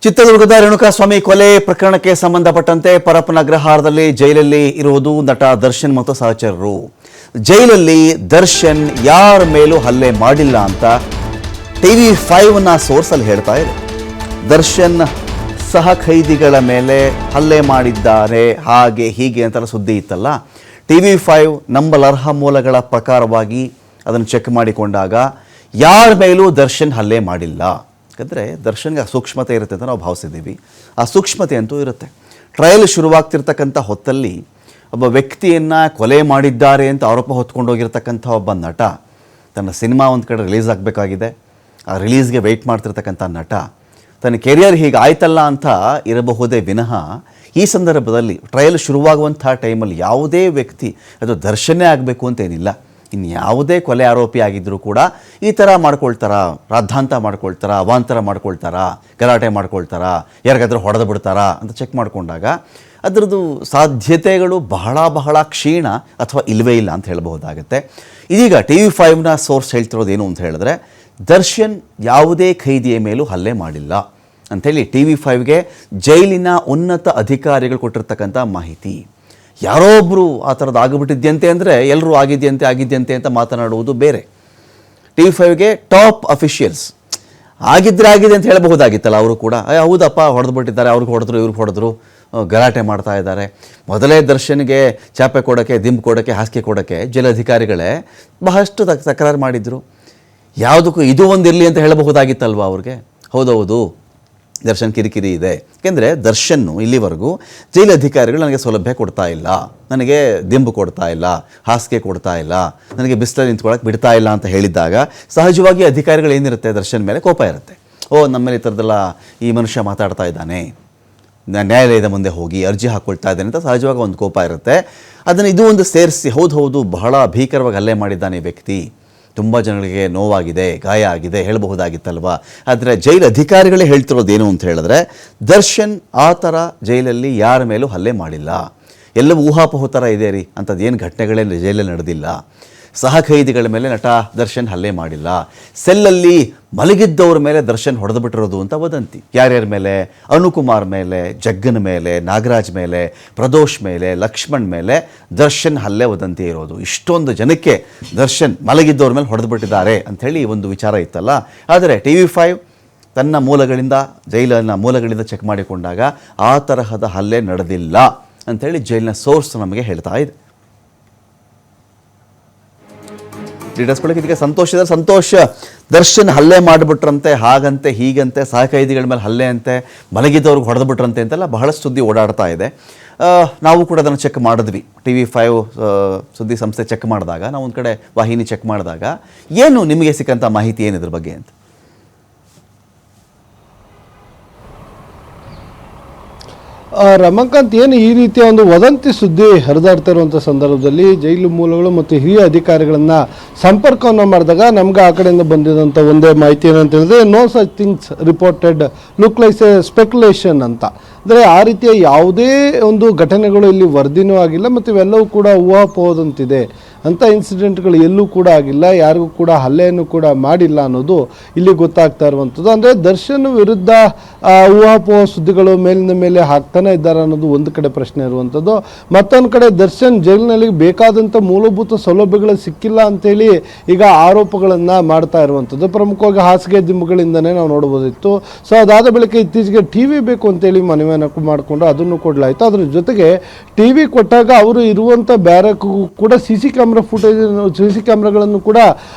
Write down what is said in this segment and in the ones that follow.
ಚಿತ್ರದುರ್ಗದ ರೇಣುಕಾಸ್ವಾಮಿ ಕೊಲೆ ಪ್ರಕರಣಕ್ಕೆ ಸಂಬಂಧಪಟ್ಟಂತೆ ಪರಪ್ಪನ ಅಗ್ರಹಾರದಲ್ಲಿ ಜೈಲಲ್ಲಿ ಇರುವುದು ನಟ ದರ್ಶನ್ ಮತ್ತು ಸಹಚರರು. ಜೈಲಲ್ಲಿ ದರ್ಶನ್ ಯಾರ ಮೇಲೂ ಹಲ್ಲೆ ಮಾಡಿಲ್ಲ ಅಂತ TV5ನ ಸೋರ್ಸಲ್ಲಿ ಹೇಳ್ತಾ ಇದೆ. ದರ್ಶನ್ ಸಹ ಖೈದಿಗಳ ಮೇಲೆ ಹಲ್ಲೆ ಮಾಡಿದ್ದಾರೆ ಹಾಗೆ ಹೀಗೆ ಅಂತೆಲ್ಲ ಸುದ್ದಿ ಇತ್ತಲ್ಲ. TV5 ನಂಬಲರ್ಹ ಮೂಲಗಳ ಪ್ರಕಾರವಾಗಿ ಅದನ್ನು ಚೆಕ್ ಮಾಡಿಕೊಂಡಾಗ ಯಾರ ಮೇಲೂ ದರ್ಶನ್ ಹಲ್ಲೆ ಮಾಡಿಲ್ಲ. ಯಾಕಂದರೆ ದರ್ಶನ್ಗೆ ಸೂಕ್ಷ್ಮತೆ ಇರುತ್ತೆ ಅಂತ ನಾವು ಭಾವಿಸಿದ್ದೀವಿ. ಆ ಸೂಕ್ಷ್ಮತೆ ಅಂತೂ ಇರುತ್ತೆ. ಟ್ರಯಲ್ ಶುರುವಾಗ್ತಿರ್ತಕ್ಕಂಥ ಹೊತ್ತಲ್ಲಿ ಒಬ್ಬ ವ್ಯಕ್ತಿಯನ್ನು ಕೊಲೆ ಮಾಡಿದ್ದಾರೆ ಅಂತ ಆರೋಪ ಹೊತ್ಕೊಂಡೋಗಿರ್ತಕ್ಕಂಥ ಒಬ್ಬ ನಟ ತನ್ನ ಸಿನಿಮಾ ಒಂದು ಕಡೆ ರಿಲೀಸ್ ಆಗಬೇಕಾಗಿದೆ. ಆ ರಿಲೀಸ್ಗೆ ವೆಯ್ಟ್ ಮಾಡ್ತಿರ್ತಕ್ಕಂಥ ನಟ ತನ್ನ ಕೆರಿಯರ್ ಹೀಗೆ ಆಯ್ತಲ್ಲ ಅಂತ ಇರಬಹುದೇ ವಿನಃ ಈ ಸಂದರ್ಭದಲ್ಲಿ ಟ್ರಯಲ್ ಶುರುವಾಗುವಂಥ ಟೈಮಲ್ಲಿ ಯಾವುದೇ ವ್ಯಕ್ತಿ ಅದು ದರ್ಶನೇ ಆಗಬೇಕು ಅಂತೇನಿಲ್ಲ. ಇನ್ನು ಯಾವುದೇ ಕೊಲೆ ಆರೋಪಿ ಆಗಿದ್ದರೂ ಕೂಡ ಈ ಥರ ಮಾಡ್ಕೊಳ್ತಾರಾ, ರಾದ್ಧಾಂತ ಮಾಡ್ಕೊಳ್ತಾರಾ, ಅವಾಂತರ ಮಾಡ್ಕೊಳ್ತಾರಾ, ಗಲಾಟೆ ಮಾಡ್ಕೊಳ್ತಾರಾ, ಯಾರಿಗಾದ್ರೂ ಹೊಡೆದು ಬಿಡ್ತಾರಾ ಅಂತ ಚೆಕ್ ಮಾಡಿಕೊಂಡಾಗ ಅದರದ್ದು ಸಾಧ್ಯತೆಗಳು ಬಹಳ ಕ್ಷೀಣ ಅಥವಾ ಇಲ್ಲವೇ ಇಲ್ಲ ಅಂತ ಹೇಳಬಹುದಾಗುತ್ತೆ. ಇದೀಗ TV5ನ ಸೋರ್ಸ್ ಹೇಳ್ತಿರೋದೇನು ಅಂತ ಹೇಳಿದ್ರೆ, ದರ್ಶನ್ ಯಾವುದೇ ಖೈದಿಯ ಮೇಲೂ ಹಲ್ಲೆ ಮಾಡಿಲ್ಲ ಅಂಥೇಳಿ TV5ಗೆ ಜೈಲಿನ ಉನ್ನತ ಅಧಿಕಾರಿಗಳು ಕೊಟ್ಟಿರ್ತಕ್ಕಂಥ ಮಾಹಿತಿ. ಯಾರೋ ಒಬ್ಬರು ಆ ಥರದ್ದು ಆಗಿಬಿಟ್ಟಿದ್ಯಂತೆ ಅಂದರೆ ಎಲ್ಲರೂ ಆಗಿದ್ಯಂತೆ ಅಂತ ಮಾತನಾಡುವುದು ಬೇರೆ. TV5ಗೆ ಟಾಪ್ ಅಫಿಷಿಯಲ್ಸ್ ಆಗಿದೆ ಅಂತ ಹೇಳಬಹುದಾಗಿತ್ತಲ್ಲ. ಅವರು ಕೂಡ ಹೌದಪ್ಪ ಹೊಡೆದ್ಬಿಟ್ಟಿದ್ದಾರೆ, ಅವ್ರಿಗೆ ಹೊಡೆದ್ರು ಇವ್ರಿಗೆ ಹೊಡೆದ್ರು, ಗಲಾಟೆ ಮಾಡ್ತಾ ಇದ್ದಾರೆ. ಮೊದಲೇ ದರ್ಶನ್ಗೆ ಚಾಪೆ ಕೊಡೋಕ್ಕೆ, ದಿಂಬು ಕೊಡೋಕ್ಕೆ, ಹಾಸಿಗೆ ಕೊಡೋಕ್ಕೆ ಜೈಲಧಿಕಾರಿಗಳೇ ಬಹಳಷ್ಟು ತಕರಾರು ಮಾಡಿದರು. ಯಾವುದಕ್ಕೂ ಇದು ಒಂದು ಇರಲಿ ಅಂತ ಹೇಳಬಹುದಾಗಿತ್ತಲ್ವ ಅವ್ರಿಗೆ. ಹೌದೌದು, ದರ್ಶನ್ ಕಿರಿಕಿರಿ ಇದೆ. ಯಾಕೆಂದರೆ ದರ್ಶನ್ನು ಇಲ್ಲಿವರೆಗೂ ಜೈಲು ಅಧಿಕಾರಿಗಳು ನನಗೆ ಸೌಲಭ್ಯ ಕೊಡ್ತಾ ಇಲ್ಲ, ನನಗೆ ದಿಂಬು ಕೊಡ್ತಾ ಇಲ್ಲ, ಹಾಸಿಗೆ ಕೊಡ್ತಾ ಇಲ್ಲ, ನನಗೆ ಬಿಸಿಲಲ್ಲಿ ನಿಂತ್ಕೊಳ್ಳೋಕೆ ಬಿಡ್ತಾ ಇಲ್ಲ ಅಂತ ಹೇಳಿದ್ದಾಗ ಸಹಜವಾಗಿ ಅಧಿಕಾರಿಗಳು ಏನಿರುತ್ತೆ, ದರ್ಶನ್ ಮೇಲೆ ಕೋಪ ಇರುತ್ತೆ. ನಮ್ಮ ಮೇಲೆ ಈ ಥರದ್ದೆಲ್ಲ ಈ ಮನುಷ್ಯ ಮಾತಾಡ್ತಾ ಇದ್ದಾನೆ, ನ್ಯಾಯಾಲಯದ ಮುಂದೆ ಹೋಗಿ ಅರ್ಜಿ ಹಾಕ್ಕೊಳ್ತಾ ಇದ್ದಾನೆ ಅಂತ ಸಹಜವಾಗಿ ಒಂದು ಕೋಪ ಇರುತ್ತೆ. ಅದನ್ನು ಇದು ಒಂದು ಸೇರಿಸಿ ಹೌದು ಬಹಳ ಭೀಕರವಾಗಿ ಹಲ್ಲೆ ಮಾಡಿದ್ದಾನೆ ಈ ವ್ಯಕ್ತಿ, ತುಂಬ ಜನಗಳಿಗೆ ನೋವಾಗಿದೆ, ಗಾಯ ಆಗಿದೆ ಹೇಳಬಹುದಾಗಿತ್ತಲ್ವ. ಆದರೆ ಜೈಲು ಅಧಿಕಾರಿಗಳೇ ಹೇಳ್ತಿರೋದೇನು ಅಂತ ಹೇಳಿದ್ರೆ, ದರ್ಶನ್ ಆ ಥರ ಜೈಲಲ್ಲಿ ಯಾರ ಮೇಲೂ ಹಲ್ಲೆ ಮಾಡಿಲ್ಲ, ಎಲ್ಲವೂ ಊಹಾಪೋಹ ಥರ ಇದೆ ರೀ, ಅಂಥದ್ದೇನು ಘಟನೆಗಳೇ ಜೈಲಲ್ಲಿ ನಡೆದಿಲ್ಲ. ಸಹ ಖೈದಿಗಳ ಮೇಲೆ ನಟ ದರ್ಶನ್ ಹಲ್ಲೆ ಮಾಡಿಲ್ಲ, ಸೆಲ್ಲಲ್ಲಿ ಮಲಗಿದ್ದವ್ರ ಮೇಲೆ ದರ್ಶನ್ ಹೊಡೆದು ಬಿಟ್ಟಿರೋದು ಅಂತ ವದಂತಿ. ಯಾರ್ಯಾರ ಮೇಲೆ? ಅನುಕುಮಾರ್ ಮೇಲೆ, ಜಗ್ಗನ ಮೇಲೆ, ನಾಗರಾಜ್ ಮೇಲೆ, ಪ್ರದೋಷ್ ಮೇಲೆ, ಲಕ್ಷ್ಮಣ್ ಮೇಲೆ ದರ್ಶನ್ ಹಲ್ಲೆ ವದಂತಿ ಇರೋದು. ಇಷ್ಟೊಂದು ಜನಕ್ಕೆ ದರ್ಶನ್ ಮಲಗಿದ್ದವ್ರ ಮೇಲೆ ಹೊಡೆದು ಬಿಟ್ಟಿದ್ದಾರೆ ಅಂಥೇಳಿ ಒಂದು ವಿಚಾರ ಇತ್ತಲ್ಲ. ಆದರೆ TV5 ತನ್ನ ಮೂಲಗಳಿಂದ, ಜೈಲಿನ ಮೂಲಗಳಿಂದ ಚೆಕ್ ಮಾಡಿಕೊಂಡಾಗ ಆ ತರಹದ ಹಲ್ಲೆ ನಡೆದಿಲ್ಲ ಅಂಥೇಳಿ ಜೈಲಿನ ಸೋರ್ಸ್ ನಮಗೆ ಹೇಳ್ತಾ ಇದೆ. ಡೀಟೇಲ್ಸ್ ಕೊಡೋಕೆ ಇದಕ್ಕೆ ಸಂತೋಷ ದರ್ಶನ್ ಹಲ್ಲೆ ಮಾಡಿಬಿಟ್ರಂತೆ, ಹಾಗಂತೆ ಹೀಗಂತೆ, ಸಹ ಖೈದಿಗಳ ಮೇಲೆ ಹಲ್ಲೆ ಅಂತೆ, ಮಲಗಿದ್ದವ್ರಿಗೆ ಹೊಡೆದು ಬಿಟ್ರಂತೆ ಅಂತೆಲ್ಲ ಬಹಳಷ್ಟು ಸುದ್ದಿ ಓಡಾಡ್ತಾ ಇದೆ. ನಾವು ಕೂಡ ಅದನ್ನು ಚೆಕ್ ಮಾಡಿದ್ವಿ. TV5 ಸುದ್ದಿ ಸಂಸ್ಥೆ ಚೆಕ್ ಮಾಡಿದಾಗ, ನಾವು ಒಂದು ಕಡೆ ವಾಹಿನಿ ಚೆಕ್ ಮಾಡಿದಾಗ ಏನು ನಿಮಗೆ ಸಿಕ್ಕಂಥ ಮಾಹಿತಿ ಏನಿದ್ರ ಬಗ್ಗೆ ಅಂತ? ರಮಾಕಾಂತ್, ಏನು ಈ ರೀತಿಯ ಒಂದು ವದಂತಿ ಸುದ್ದಿ ಹರಿದಾಡ್ತಾ ಇರುವಂಥ ಸಂದರ್ಭದಲ್ಲಿ ಜೈಲು ಮೂಲಗಳು ಮತ್ತು ಹಿರಿಯ ಅಧಿಕಾರಿಗಳನ್ನು ಸಂಪರ್ಕವನ್ನು ಮಾಡಿದಾಗ ನಮ್ಗೆ ಆ ಕಡೆಯಿಂದ ಬಂದಿದ್ದಂಥ ಒಂದೇ ಮಾಹಿತಿ ಏನಂತ ಹೇಳಿದ್ರೆ, no such things reported look like a speculation ಅಂತ. ಅಂದರೆ ಆ ರೀತಿಯ ಯಾವುದೇ ಒಂದು ಘಟನೆಗಳು ಇಲ್ಲಿ ವರದಿನೂ ಆಗಿಲ್ಲ ಮತ್ತು ಇವೆಲ್ಲವೂ ಕೂಡ ಊಹಾಪೋಹದಂತಿದೆ ಅಂಥ ಇನ್ಸಿಡೆಂಟ್ಗಳು ಎಲ್ಲೂ ಕೂಡ ಆಗಿಲ್ಲ, ಯಾರಿಗೂ ಕೂಡ ಹಲ್ಲೆಯನ್ನು ಕೂಡ ಮಾಡಿಲ್ಲ ಅನ್ನೋದು ಇಲ್ಲಿ ಗೊತ್ತಾಗ್ತಾ ಇರುವಂಥದ್ದು. ಅಂದರೆ ದರ್ಶನ್ ವಿರುದ್ಧ ಊಹಾಪೋಹ ಸುದ್ದಿಗಳು ಮೇಲಿನ ಮೇಲೆ ಹಾಕ್ತಾನೆ ಇದ್ದಾರೆ ಅನ್ನೋದು ಒಂದು ಕಡೆ ಪ್ರಶ್ನೆ ಇರುವಂಥದ್ದು. ಮತ್ತೊಂದು ಕಡೆ ದರ್ಶನ್ ಜೈಲಿನಲ್ಲಿ ಬೇಕಾದಂಥ ಮೂಲಭೂತ ಸೌಲಭ್ಯಗಳು ಸಿಕ್ಕಿಲ್ಲ ಅಂತೇಳಿ ಈಗ ಆರೋಪಗಳನ್ನು ಮಾಡ್ತಾ ಇರುವಂಥದ್ದು. ಪ್ರಮುಖವಾಗಿ ಹಾಸಿಗೆ ದಿಂಬುಗಳಿಂದನೇ ನಾವು ನೋಡ್ಬೋದಿತ್ತು. ಸೊ ಅದಾದ ಬಳಿಕ ಇತ್ತೀಚೆಗೆ TV ಬೇಕು ಅಂತೇಳಿ ಮನವಿಯನ್ನು ಮಾಡಿಕೊಂಡು ಅದನ್ನು ಕೊಡಲಾಯಿತು. ಅದ್ರ ಜೊತೆಗೆ TV ಕೊಟ್ಟಾಗ ಅವರು ಇರುವಂಥ ಬ್ಯಾರಕ್ ಕೂಡ CC ಕ್ಯಾಮ್ರಾಗಳನ್ನು ಕೂಡ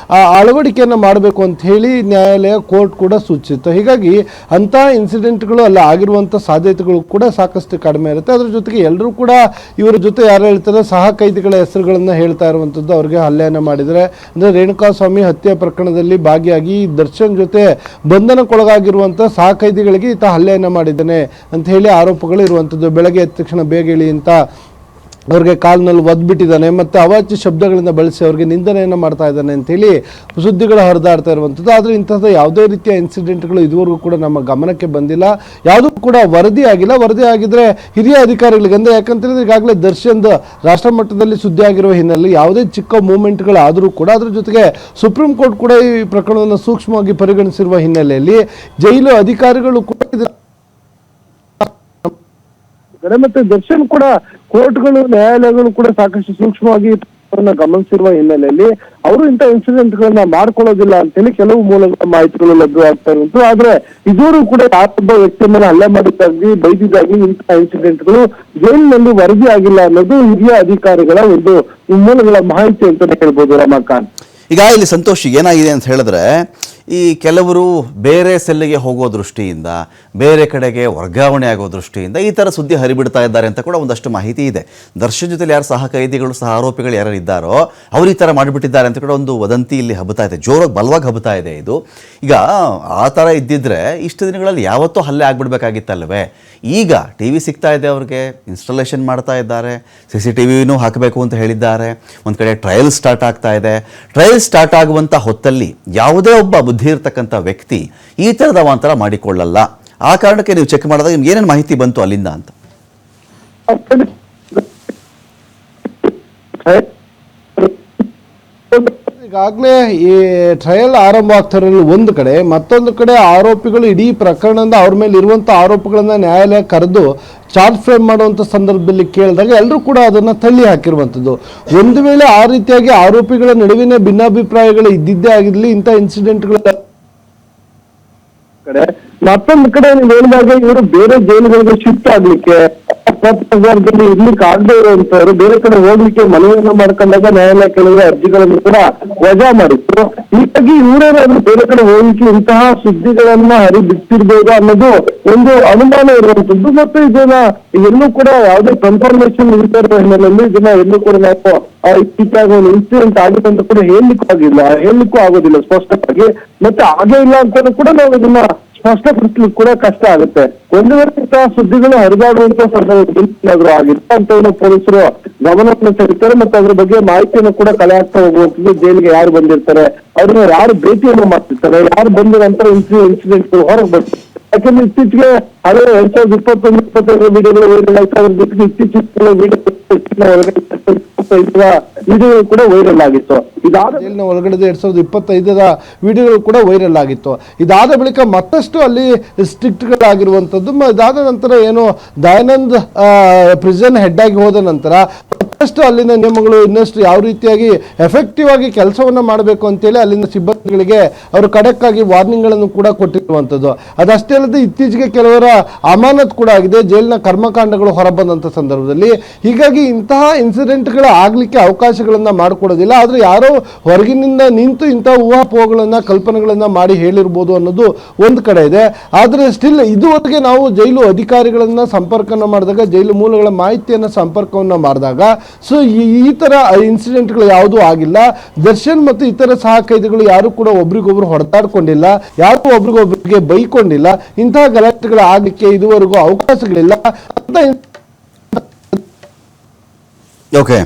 ಅಳವಡಿಕೆಯನ್ನು ಮಾಡಬೇಕು ಅಂತ ಹೇಳಿ ನ್ಯಾಯಾಲಯ, ಕೋರ್ಟ್ ಕೂಡ ಸೂಚಿಸಿತ್ತು. ಹೀಗಾಗಿ ಅಂಥ ಇನ್ಸಿಡೆಂಟ್ಗಳು ಅಲ್ಲ ಆಗಿರುವಂಥ ಸಾಧ್ಯತೆಗಳು ಕೂಡ ಸಾಕಷ್ಟು ಕಡಿಮೆ ಇರುತ್ತೆ. ಅದ್ರ ಜೊತೆಗೆ ಎಲ್ಲರೂ ಕೂಡ ಇವರ ಜೊತೆ ಯಾರು ಹೇಳ್ತಾರೆ, ಸಹ ಖೈದಿಗಳ ಹೆಸರುಗಳನ್ನು ಹೇಳ್ತಾ ಇರುವಂಥದ್ದು. ಅವ್ರಿಗೆ ಹಲ್ಲೆಯನ್ನು ಮಾಡಿದರೆ, ಅಂದರೆ ರೇಣುಕಾಸ್ವಾಮಿ ಹತ್ಯೆ ಪ್ರಕರಣದಲ್ಲಿ ಭಾಗಿಯಾಗಿ ದರ್ಶನ್ ಜೊತೆ ಬಂಧನಕ್ಕೊಳಗಾಗಿರುವಂಥ ಸಹ ಖೈದಿಗಳಿಗೆ ಈತ ಹಲ್ಲೆಯನ್ನು ಮಾಡಿದ್ದಾನೆ ಅಂತ ಹೇಳಿ ಆರೋಪಗಳು ಇರುವಂಥದ್ದು. ಬೆಳಗ್ಗೆ ಎದ್ದ ತಕ್ಷಣ ಬೇಗ ಹೇಳಿ ಅಂತ ಅವ್ರಿಗೆ ಕಾಲಿನಲ್ಲಿ ಒದ್ಬಿಟ್ಟಿದ್ದಾನೆ ಮತ್ತು ಅವಾಚ್ಯ ಶಬ್ದಗಳಿಂದ ಬಳಸಿ ಅವ್ರಿಗೆ ನಿಂದನೆಯನ್ನು ಮಾಡ್ತಾ ಇದ್ದಾನೆ ಅಂಥೇಳಿ ಸುದ್ದಿಗಳು ಹರಿದಾಡ್ತಾ ಇರುವಂಥದ್ದು. ಆದರೆ ಇಂಥದ್ದು ಯಾವುದೇ ರೀತಿಯ ಇನ್ಸಿಡೆಂಟ್ಗಳು ಇದುವರೆಗೂ ಕೂಡ ನಮ್ಮ ಗಮನಕ್ಕೆ ಬಂದಿಲ್ಲ, ಯಾವುದೂ ಕೂಡ ವರದಿ ಆಗಿಲ್ಲ. ವರದಿ ಆಗಿದ್ದರೆ ಹಿರಿಯ ಅಧಿಕಾರಿಗಳಿಗೆ, ಅಂದರೆ ಯಾಕಂತೇಳಿದ್ರೆ ಈಗಾಗಲೇ ದರ್ಶನ್ದು ರಾಷ್ಟ್ರ ಮಟ್ಟದಲ್ಲಿ ಸುದ್ದಿ ಆಗಿರುವ ಹಿನ್ನೆಲೆಯಲ್ಲಿ ಯಾವುದೇ ಚಿಕ್ಕ ಮೂವ್ಮೆಂಟ್ಗಳು ಆದರೂ ಕೂಡ, ಅದ್ರ ಜೊತೆಗೆ ಸುಪ್ರೀಂ ಕೋರ್ಟ್ ಕೂಡ ಈ ಪ್ರಕರಣವನ್ನು ಸೂಕ್ಷ್ಮವಾಗಿ ಪರಿಗಣಿಸಿರುವ ಹಿನ್ನೆಲೆಯಲ್ಲಿ ಜೈಲು ಅಧಿಕಾರಿಗಳು ಕೂಡ ಮಾಡಿದ್ದಾರೆ. ಮತ್ತೆ ದರ್ಶನ್ ಕೂಡ ಕೋರ್ಟ್ಗಳು, ನ್ಯಾಯಾಲಯಗಳು ಕೂಡ ಸಾಕಷ್ಟು ಸೂಕ್ಷ್ಮವಾಗಿ ಗಮನಿಸಿರುವ ಹಿನ್ನೆಲೆಯಲ್ಲಿ ಅವರು ಇಂಥ ಇನ್ಸಿಡೆಂಟ್ ಗಳನ್ನ ಮಾಡ್ಕೊಳ್ಳೋದಿಲ್ಲ ಅಂತೇಳಿ ಕೆಲವು ಮೂಲಗಳ ಮಾಹಿತಿಗಳು ಲಭ್ಯವಾಗ್ತಾ ಇರುವಂತು. ಆದ್ರೆ ಇದುವರೆಗೂ ಕೂಡ ಯಾರೊಬ್ಬ ವ್ಯಕ್ತಿ ಮೇಲೆ ಹಲ್ಲೆ ಮಾಡಿದ್ದಾಗಿ, ಬೈದಿದ್ದಾಗಿ ಇಂತಹ ಇನ್ಸಿಡೆಂಟ್ಗಳು ಜೈಲಿನಲ್ಲಿ ವರದಿ ಆಗಿಲ್ಲ ಅನ್ನೋದು ಹಿರಿಯ ಅಧಿಕಾರಿಗಳ ಒಂದು ಮೂಲಗಳ ಮಾಹಿತಿ ಅಂತಾನೆ ಹೇಳ್ಬೋದು ರಮಾಕಾಂತ್. ಈಗ ಇಲ್ಲಿ ಸಂತೋಷ್ ಏನಾಗಿದೆ ಅಂತ ಹೇಳಿದ್ರೆ, ಈ ಕೆಲವರು ಬೇರೆ ಸೆಲ್ಲಿಗೆ ಹೋಗೋ ದೃಷ್ಟಿಯಿಂದ, ಬೇರೆ ಕಡೆಗೆ ವರ್ಗಾವಣೆ ಆಗೋ ದೃಷ್ಟಿಯಿಂದ ಈ ಥರ ಸುದ್ದಿ ಹರಿಬಿಡ್ತಾ ಇದ್ದಾರೆ ಅಂತ ಕೂಡ ಒಂದಷ್ಟು ಮಾಹಿತಿ ಇದೆ. ದರ್ಶನ್ ಜೊತೆಲಿ ಯಾರು ಸಹ ಕೈದಿಗಳು, ಸಹ ಆರೋಪಿಗಳು ಯಾರು ಇದ್ದಾರೋ ಅವ್ರು ಈ ಥರ ಮಾಡಿಬಿಟ್ಟಿದ್ದಾರೆ ಅಂತ ಕೂಡ ಒಂದು ವದಂತಿ ಇಲ್ಲಿ ಹಬ್ಬತಾ ಇದೆ, ಜೋರಾಗಿ ಬಲವಾಗಿ ಹಬ್ಬತಾ ಇದೆ ಇದು. ಈಗ ಆ ಥರ ಇದ್ದಿದ್ರೆ ಇಷ್ಟು ದಿನಗಳಲ್ಲಿ ಯಾವತ್ತೂ ಹಲ್ಲೆ ಆಗ್ಬಿಡ್ಬೇಕಾಗಿತ್ತಲ್ವೇ? ಈಗ ಟಿ ವಿ ಸಿಗ್ತಾ ಇದೆ ಅವ್ರಿಗೆ, ಇನ್ಸ್ಟಾಲೇಷನ್ ಮಾಡ್ತಾ ಇದ್ದಾರೆ, CCTVನೂ ಹಾಕಬೇಕು ಅಂತ ಹೇಳಿದ್ದಾರೆ. ಒಂದು ಕಡೆ ಟ್ರಯಲ್ ಸ್ಟಾರ್ಟ್ ಆಗ್ತಾ ಇದೆ. ಟ್ರಯಲ್ ಸ್ಟಾರ್ಟ್ ಆಗುವಂಥ ಹೊತ್ತಲ್ಲಿ ಯಾವುದೇ ಒಬ್ಬ ಬುದ್ಧಿ ಇರ್ತಕ್ಕಂಥ ವ್ಯಕ್ತಿ ಈ ಥರದ ಅವಾಂತರ ಮಾಡಿಕೊಳ್ಳಲ್ಲ. ಆ ಕಾರಣಕ್ಕೆ ನೀವು ಚೆಕ್ ಮಾಡಿದಾಗ ನಿಮ್ಗೆ ಏನೇನು ಮಾಹಿತಿ ಬಂತು ಅಲ್ಲಿಂದ ಅಂತ? ಈಗಾಗಲೇ ಈ ಟ್ರಯಲ್ ಆರಂಭ ಆಗ್ತಿರಲು ಒಂದು ಕಡೆ, ಮತ್ತೊಂದು ಕಡೆ ಆರೋಪಿಗಳು ಇಡೀ ಪ್ರಕರಣದಿಂದ ಅವ್ರ ಮೇಲೆ ಇರುವಂಥ ಆರೋಪಗಳನ್ನ ನ್ಯಾಯಾಲಯ ಕರೆದು ಚಾರ್ಜ್ ಫ್ರೇಮ್ ಮಾಡುವಂಥ ಸಂದರ್ಭದಲ್ಲಿ ಕೇಳಿದಾಗ ಎಲ್ಲರೂ ಕೂಡ ಅದನ್ನು ತಳ್ಳಿ ಹಾಕಿರುವಂಥದ್ದು. ಒಂದು ವೇಳೆ ಆ ರೀತಿಯಾಗಿ ಆರೋಪಿಗಳ ನಡುವಿನ ಭಿನ್ನಾಭಿಪ್ರಾಯಗಳು ಇದ್ದಿದ್ದೇ ಆಗಿರಲಿ, ಇಂಥ ಇನ್ಸಿಡೆಂಟ್ಗಳ ಕಡೆ ಮತ್ತೊಂದು ಕಡೆ ನೀವು ಹೇಳಿದಾಗ ಇವರು ಬೇರೆ ಜೈಲುಗಳಿಗೆ ಶಿಫ್ಟ್ ಆಗ್ಲಿಕ್ಕೆ, ಇರ್ಲಿಕ್ಕೆ ಆಗದೆ ಇರುವಂತವ್ರು ಬೇರೆ ಕಡೆ ಹೋಗ್ಲಿಕ್ಕೆ ಮನವಿಯನ್ನ ಮಾಡ್ಕೊಂಡಾಗ ನ್ಯಾಯಾಲಯ ಕೆಲವೇ ಅರ್ಜಿಗಳನ್ನು ಕೂಡ ವಜಾ ಮಾಡಿತ್ತು. ಹೀಗಾಗಿ ಇವರೇನಾದ್ರೂ ಬೇರೆ ಕಡೆ ಹೋಗ್ಲಿಕ್ಕೆ ಇಂತಹ ಸುದ್ದಿಗಳನ್ನ ಹರಿಬಿಟ್ಟಿರ್ಬೋದು ಅನ್ನೋದು ಒಂದು ಅನುಮಾನ ಇರುವಂತದ್ದು. ಮತ್ತೆ ಇದನ್ನ ಎಲ್ಲೂ ಕೂಡ ಯಾವುದೇ ಕನ್ಫರ್ಮೇಶನ್ ಇರ್ತಾ ಇರೋ ಹಿನ್ನೆಲೆಯಲ್ಲಿ ಇದನ್ನ ಎಲ್ಲೂ ಕೂಡ ನಾವು ಇತ್ತೀಚೆಗೆ ಒಂದು ಇನ್ಸಿಡೆಂಟ್ ಆಗಿದೆ ಅಂತ ಕೂಡ ಹೇಳಲಿಕ್ಕೂ ಆಗೋದಿಲ್ಲ ಸ್ಪಷ್ಟವಾಗಿ. ಮತ್ತೆ ಹಾಗೆ ಇಲ್ಲ ಅಂತ ಕೂಡ ನಾವು ಇದನ್ನ ಸ್ಪಷ್ಟಪಡಿಸ್ಲಿಕ್ಕೆ ಕೂಡ ಕಷ್ಟ ಆಗುತ್ತೆ. ಒಂದು ವೇಳೆ ಇಂತಹ ಸುದ್ದಿಗಳು ಹರಿದಾಡುವಂತ ಸಂದರ್ಭದಲ್ಲಿ ಆಗಿತ್ತು ಅಂತ ಪೊಲೀಸರು ಗಮನವನ್ನು ಸೆಳೀತಾರೆ. ಮತ್ತೆ ಅದ್ರ ಬಗ್ಗೆ ಮಾಹಿತಿಯನ್ನು ಕೂಡ ಕಲೆ ಹಾಕ್ತಾ ಹೋಗುವಂಥದ್ದು, ಜೈಲಿಗೆ ಯಾರು ಬಂದಿರ್ತಾರೆ, ಅವ್ರನ್ನ ಯಾರು ಭೇಟಿಯನ್ನು ಮಾಡ್ತಿರ್ತಾರೆ, ಯಾರು ಬಂದ ನಂತರ ಇನ್ಸಿಡೆಂಟ್ಗಳು ಹೊರಗೆ ಬರ್ತಾರೆ. ಯಾಕಂದ್ರೆ ಇತ್ತೀಚೆಗೆ ಹಳೆ 2021-22 ವಿಡಿಯೋಗಳು ವೈರಲ್ ಆಯ್ತು. ಅದ್ರ ಜೊತೆಗೆ ಇತ್ತೀಚೆಗೆ ವಿಡಿಯೋಗಳು ಕೂಡ ವೈರಲ್ ಆಗಿತ್ತು. ಇದಾದ ಜೈಲಿನ ಒಳಗಡೆ 2025 ವಿಡಿಯೋಗಳು ಕೂಡ ವೈರಲ್ ಆಗಿತ್ತು. ಇದಾದ ಬಳಿಕ ಮತ್ತಷ್ಟು ಅಲ್ಲಿ ಸ್ಟ್ರಿಕ್ಟ್ಗಳಾಗಿರುವಂಥದ್ದು. ಇದಾದ ನಂತರ ಏನು ದಯಾನಂದ್ ಪ್ರಿಸನ್ ಹೆಡ್ ಆಗಿ ಹೋದ ನಂತರ ಮತ್ತಷ್ಟು ಅಲ್ಲಿನ ನಿಯಮಗಳು ಇನ್ನಷ್ಟು ಯಾವ ರೀತಿಯಾಗಿ ಎಫೆಕ್ಟಿವ್ ಆಗಿ ಕೆಲಸವನ್ನ ಮಾಡಬೇಕು ಅಂತೇಳಿ ಅಲ್ಲಿನ ಸಿಬ್ಬಂದಿಗಳಿಗೆ ಅವರು ಖಡಕ್ಕಾಗಿ ವಾರ್ನಿಂಗ್ಗಳನ್ನು ಕೂಡ ಕೊಟ್ಟಿರುವಂಥದ್ದು. ಅದಷ್ಟೇ ಅಲ್ಲದೆ ಇತ್ತೀಚೆಗೆ ಕೆಲವರ ಅಮಾನತ್ ಕೂಡ ಆಗಿದೆ ಜೈಲಿನ ಕರ್ಮಕಾಂಡಗಳು ಹೊರಬಂದಂಥ ಸಂದರ್ಭದಲ್ಲಿ. ಹೀಗಾಗಿ ಇಂತಹ ಇನ್ಸಿಡೆಂಟ್ಗಳ ಆಗ್ಲಿಕ್ಕೆ ಅವಕಾಶಗಳನ್ನ ಮಾಡಿಕೊಡೋದಿಲ್ಲ. ಆದರೆ ಯಾರೋ ಹೊರಗಿನಿಂದ ನಿಂತು ಇಂತಹ ಊಹಾಪೋಹಗಳನ್ನ, ಕಲ್ಪನೆಗಳನ್ನ ಮಾಡಿ ಹೇಳಿರ್ಬೋದು ಅನ್ನೋದು ಒಂದು ಕಡೆ ಇದೆ. ಆದರೆ ಸ್ಟಿಲ್ ಇದುವರೆಗೆ ನಾವು ಜೈಲು ಅಧಿಕಾರಿಗಳನ್ನ ಸಂಪರ್ಕನ ಮಾಡಿದಾಗ, ಜೈಲು ಮೂಲಗಳ ಮಾಹಿತಿಯನ್ನ ಸಂಪರ್ಕವನ್ನ ಮಾಡಿದಾಗ ಸೊ ಈ ತರ ಇನ್ಸಿಡೆಂಟ್ಗಳು ಯಾವುದೂ ಆಗಿಲ್ಲ. ದರ್ಶನ್ ಮತ್ತು ಇತರ ಸಹ ಕೈದಿಗಳು ಯಾರು ಕೂಡ ಒಬ್ರಿಗೊಬ್ರು ಹೊಡೆದಾಡ್ಕೊಂಡಿಲ್ಲ, ಯಾರು ಒಬ್ರಿಗೊಬ್ರಿಗೆ ಬೈಕೊಂಡಿಲ್ಲ. ಇಂತಹ ಗಲಾಟೆಗಳು ಆಗಲಿಕ್ಕೆ ಇದುವರೆಗೂ ಅವಕಾಶಗಳಿಲ್ಲ ಅಂತ. ಓಕೆ.